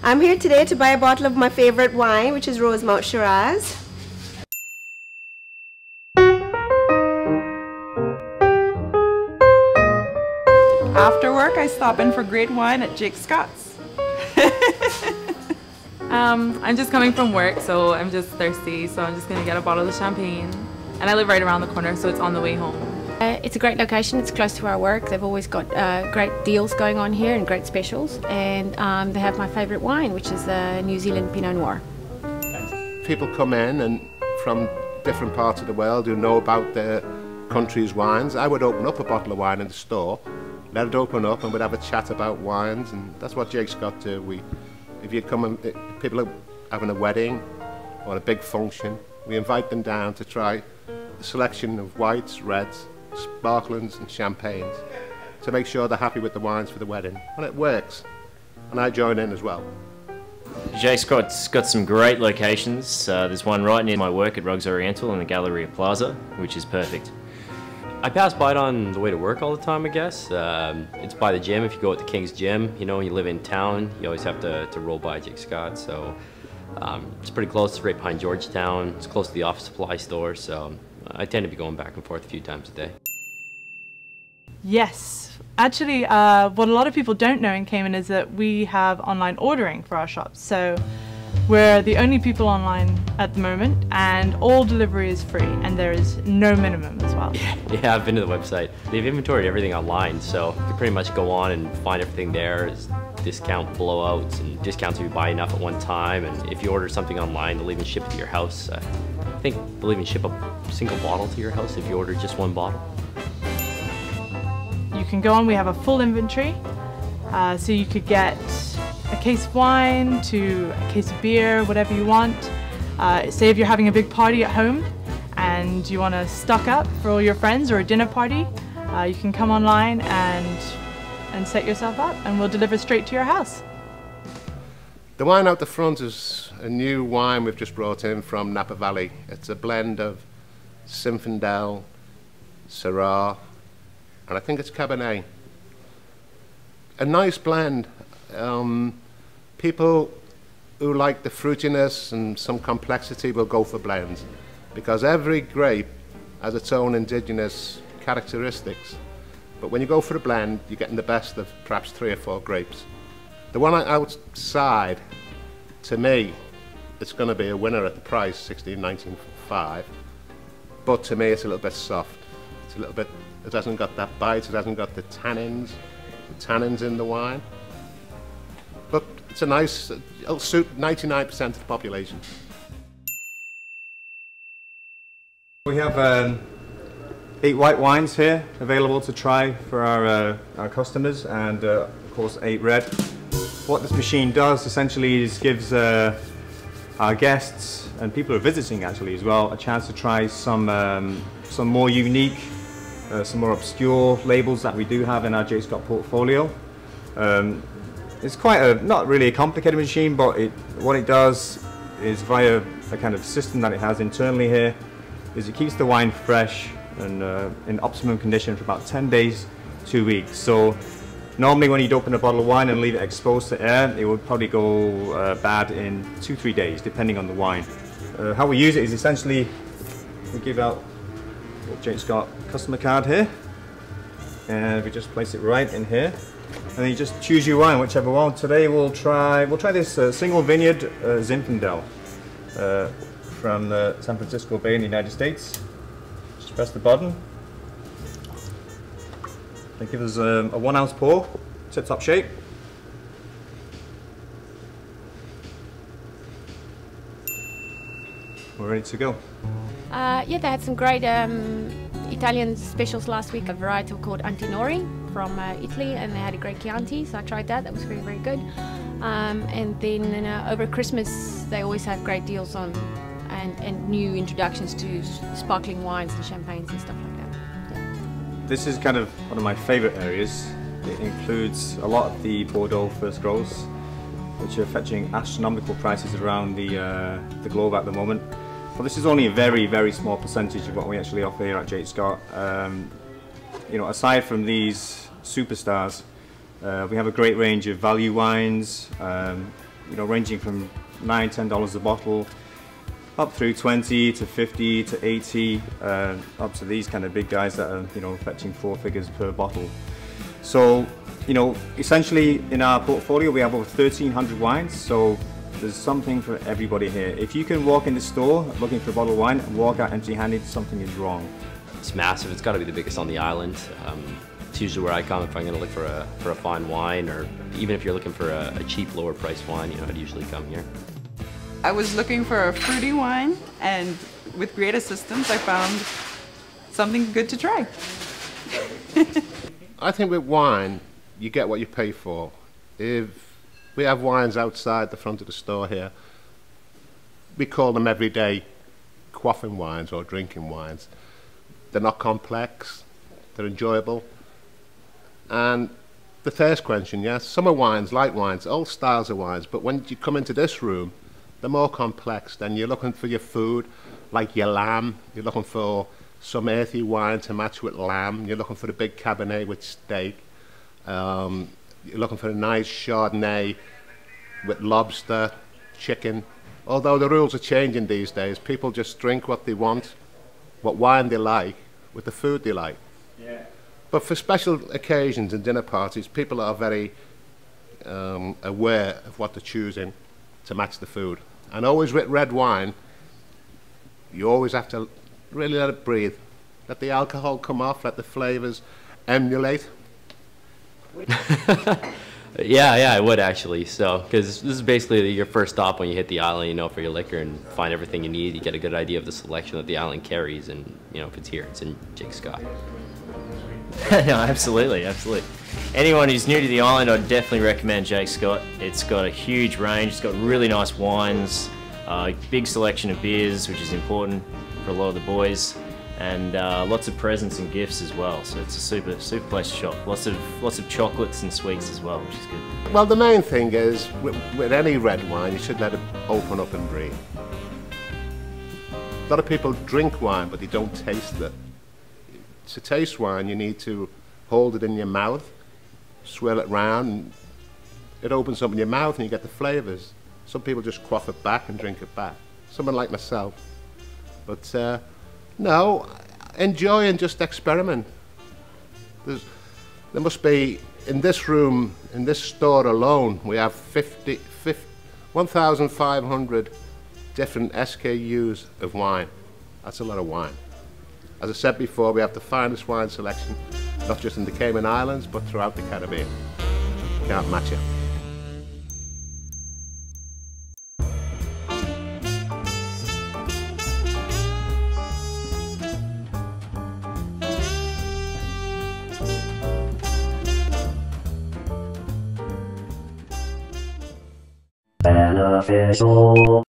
I'm here today to buy a bottle of my favorite wine, which is Rosemount Shiraz. After work, I stop in for great wine at Jacques Scott's. I'm just coming from work, so I'm just thirsty, so I'm just going to get a bottle of champagne. And I live right around the corner, so it's on the way home. It's a great location, it's close to our work. They've always got great deals going on here and great specials. And they have my favourite wine, which is the New Zealand Pinot Noir. People come in and from different parts of the world who know about their country's wines. I would open up a bottle of wine in the store, let it open up, and we'd have a chat about wines, and that's what Jacques Scott do. If you come and people are having a wedding or a big function, we invite them down to try a selection of whites, reds, sparklings and champagnes to make sure they're happy with the wines for the wedding. And it works. And I join in as well. Jacques Scott's got some great locations. There's one right near my work at Rugs Oriental in the Galleria Plaza, which is perfect. I pass by it on the way to work all the time, I guess. It's by the gym. If you go at the King's Gym, you know, when you live in town, you always have to roll by Jacques Scott. So it's pretty close. It's right behind Georgetown. It's close to the office supply store, so I tend to be going back and forth a few times a day. Yes. Actually, what a lot of people don't know in Cayman is that we have online ordering for our shops. So we're the only people online at the moment, and all delivery is free, and there is no minimum as well. Yeah, I've been to the website. They've inventoried everything online, so you can pretty much go on and find everything there. There's discount blowouts and discounts if you buy enough at one time, and if you order something online, they'll even ship it to your house. I think they'll even ship a single bottle to your house if you order just one bottle. You can go on, we have a full inventory, so you could get a case of wine to a case of beer, whatever you want. Say if you're having a big party at home and you want to stock up for all your friends or a dinner party, you can come online and set yourself up, and we'll deliver straight to your house. The wine out the front is a new wine we've just brought in from Napa Valley. It's a blend of Zinfandel, Syrah, and I think it's Cabernet. A nice blend. People who like the fruitiness and some complexity will go for blends, because every grape has its own indigenous characteristics. But when you go for a blend, you're getting the best of perhaps 3 or 4 grapes. The one outside, to me, it's going to be a winner at the price, $16.95. But to me, it's a little bit soft. It's a little bit. It hasn't got that bite. It hasn't got the tannins in the wine. But it's a nice. It'll suit 99% of the population. We have 8 white wines here available to try for our customers, and of course 8 red. What this machine does essentially is gives our guests and people who are visiting actually as well a chance to try some more unique, some more obscure labels that we do have in our Jacques Scott portfolio. It's quite not really a complicated machine, but what it does is via a kind of system that it has internally here, is it keeps the wine fresh and in optimum condition for about 10 days, 2 weeks. So normally when you'd open a bottle of wine and leave it exposed to air, it would probably go bad in 2-3 days, depending on the wine. How we use it is essentially, we give out a Jacques Scott customer card here, and we just place it right in here, and then you just choose your wine, whichever one. Today we'll try this single vineyard Zinfandel from the San Francisco Bay in the United States. Just press the button. It gives us a 1 ounce pour, tip-top shape. We're ready to go. Yeah, they had some great Italian specials last week, a variety called Antinori from Italy, and they had a great Chianti, so I tried that. That was very, very good. And then over Christmas, they always have great deals on and new introductions to sparkling wines and champagnes and stuff like that. Yeah. This is kind of one of my favorite areas. It includes a lot of the Bordeaux first grows, which are fetching astronomical prices around the globe at the moment. Well, this is only a very, very small percentage of what we actually offer here at Jacques Scott. You know, aside from these superstars, we have a great range of value wines, ranging from $9, $10 a bottle, up through 20 to 50 to 80, up to these kind of big guys that are fetching 4 figures per bottle. So essentially in our portfolio we have over 1,300 wines, so there's something for everybody here. If you can walk in the store looking for a bottle of wine and walk out empty-handed, something is wrong. It's massive. It's got to be the biggest on the island. It's usually where I come if I'm going to look for a fine wine, or even if you're looking for a cheap, lower priced wine, I'd usually come here. I was looking for a fruity wine, and with great assistance I found something good to try. I think with wine, you get what you pay for. If we have wines outside the front of the store here, we call them everyday quaffing wines or drinking wines. They're not complex, they're enjoyable, and the thirst quenching, yes. Summer wines, light wines, all styles of wines, but when you come into this room, they're more complex. Then you're looking for your food, like your lamb, you're looking for some earthy wine to match with lamb, you're looking for a big Cabernet with steak, you're looking for a nice Chardonnay with lobster, chicken. Although the rules are changing these days, people just drink what they want, what wine they like, with the food they like. Yeah. But for special occasions and dinner parties, people are very aware of what they're choosing to match the food. And always with red wine, you always have to really let it breathe. Let the alcohol come off, let the flavors emulate. Yeah, I would actually. So, because this is basically your first stop when you hit the island, for your liquor and find everything you need. You get a good idea of the selection that the island carries, and if it's here, it's in Jacques Scott. No, absolutely. Anyone who's new to the island, I'd definitely recommend Jacques Scott. It's got a huge range, it's got really nice wines, big selection of beers, which is important for a lot of the boys, and lots of presents and gifts as well. So it's a super place to shop. Lots of chocolates and sweets as well, which is good. Well, the main thing is, with any red wine, you should let it open up and breathe. A lot of people drink wine, but they don't taste it. To taste wine, you need to hold it in your mouth, swirl it round, and it opens up in your mouth and you get the flavors. Some people just quaff it back and drink it back. Someone like myself. But no, enjoy and just experiment. There must be, in this room, in this store alone, we have 1,500 different SKUs of wine. That's a lot of wine. As I said before, we have the finest wine selection, not just in the Cayman Islands, but throughout the Caribbean. Can't match it. Beneficial.